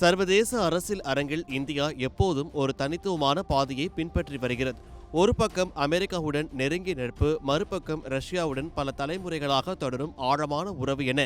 சர்வதேச அரசியல் அரங்கில் இந்தியா எப்போதும் ஒரு தனித்துவமான பாதையை பின்பற்றி வருகிறது. ஒரு பக்கம் அமெரிக்காவுடன் நெருங்கிய நட்பு, மறுபக்கம் ரஷ்யாவுடன் பல தலைமுறைகளாக தொடரும் ஆழமான உறவு என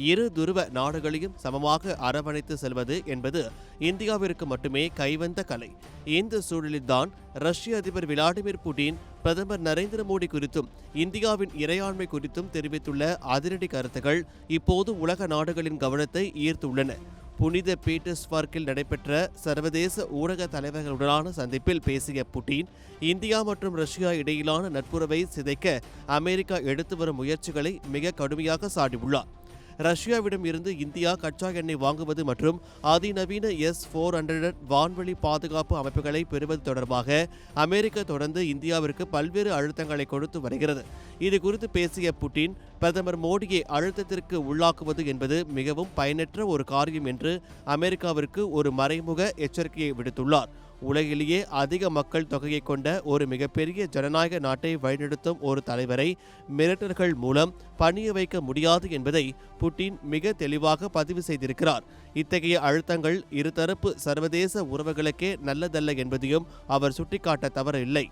இரு துருவ நாடுகளையும் சமமாக அரவணைத்து செல்வது என்பது இந்தியாவிற்கு மட்டுமே கைவந்த கலை. இந்த சூழலில்தான் ரஷ்ய அதிபர் விளாடிமிர் புட்டின் பிரதமர் நரேந்திர மோடி குறித்தும் இந்தியாவின் இறையாண்மை குறித்தும் தெரிவித்துள்ள அதிரடி கருத்துக்கள் இப்போது உலக நாடுகளின் கவனத்தை ஈர்த்துள்ளன. புனித பீட்டர்ஸ்பர்க்கில் நடைபெற்ற சர்வதேச ஊடக தலைவர்களுடனான சந்திப்பில் பேசிய புட்டின், இந்தியா மற்றும் ரஷ்யா இடையிலான நட்புறவை சிதைக்க அமெரிக்கா எடுத்து வரும் முயற்சிகளை மிக கடுமையாக சாடியுள்ளார். ரஷ்யாவிடம் இருந்து இந்தியா கச்சா எண்ணெய் வாங்குவது மற்றும் அதிநவீன S-400 வான்வெளி பாதுகாப்பு அமைப்புகளை பெறுவது தொடர்பாக அமெரிக்கா தொடர்ந்து இந்தியாவிற்கு பல்வேறு அழுத்தங்களை கொடுத்து வருகிறது. இது குறித்து பேசிய புட்டின், பிரதமர் மோடியை அழுத்தத்திற்கு உள்ளாக்குவது என்பது மிகவும் பயனற்ற ஒரு காரியம் என்று அமெரிக்காவிற்கு ஒரு மறைமுக எச்சரிக்கையை விடுத்துள்ளார். உலகிலேயே அதிக மக்கள் தொகையை கொண்ட ஒரு மிகப்பெரிய ஜனநாயக நாட்டை வழிநடத்தும் ஒரு தலைவரை மிரட்டல்கள் மூலம் பணிய வைக்க முடியாது என்பதை புட்டின் மிக தெளிவாக பதிவு செய்திருக்கிறார். இத்தகைய அழுத்தங்கள் இருதரப்பு சர்வதேச உறவுகளுக்கே நல்லதல்ல என்பதையும் அவர் சுட்டிக்காட்ட தவறில்லை.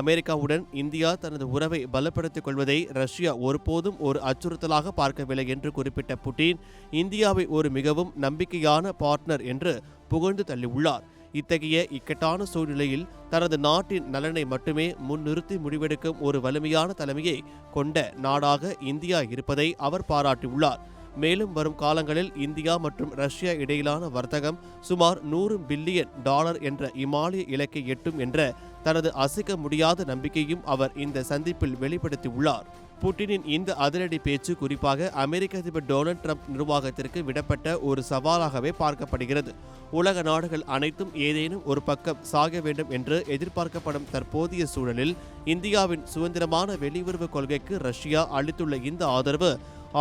அமெரிக்காவுடன் இந்தியா தனது உறவை பலப்படுத்திக் கொள்வதை ரஷ்யா ஒருபோதும் ஒரு அச்சுறுத்தலாக பார்க்கவில்லை என்று குறிப்பிட்ட புட்டின், இந்தியாவை ஒரு மிகவும் நம்பிக்கையான பார்ட்னர் என்று புகழ்ந்து தள்ளியுள்ளார். இத்தகைய இக்கட்டான சூழ்நிலையில் தனது நாட்டின் நலனை மட்டுமே முன்னிறுத்தி முடிவெடுக்கும் ஒரு வலிமையான தலைமையை கொண்ட நாடாக இந்தியா இருப்பதை அவர் பாராட்டியுள்ளார். மேலும் வரும் காலங்களில் இந்தியா மற்றும் ரஷ்யா இடையிலான வர்த்தகம் சுமார் $100 பில்லியன் என்ற இமாலய இலக்கை எட்டும் என்ற தனது அசைக்க முடியாத நம்பிக்கையும் அவர் இந்த சந்திப்பில் வெளிப்படுத்தியுள்ளார். புட்டினின் இந்த அதிரடி பேச்சு குறிப்பாக அமெரிக்க அதிபர் டொனால்ட் ட்ரம்ப் நிர்வாகத்திற்கு விடப்பட்ட ஒரு சவாலாகவே பார்க்கப்படுகிறது. உலக நாடுகள் அனைத்தும் ஏதேனும் ஒரு பக்கம் சாக வேண்டும் என்று எதிர்பார்க்கப்படும் தற்போதைய சூழலில் இந்தியாவின் சுதந்திரமான வெளியுறவு கொள்கைக்கு ரஷ்யா அளித்துள்ள இந்த ஆதரவு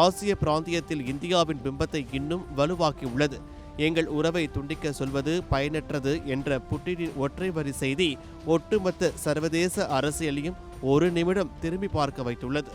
ஆசிய பிராந்தியத்தில் இந்தியாவின் பிம்பத்தை இன்னும் வலுவாக்கியுள்ளது. எங்கள் உறவை துண்டிக்க சொல்வது பயனற்றது என்ற புட்டினின் ஒற்றை வரி செய்தி ஒட்டுமொத்த சர்வதேச அரசியலையும் ஒரு நிமிடம் திரும்பி பார்க்க வைத்துள்ளது.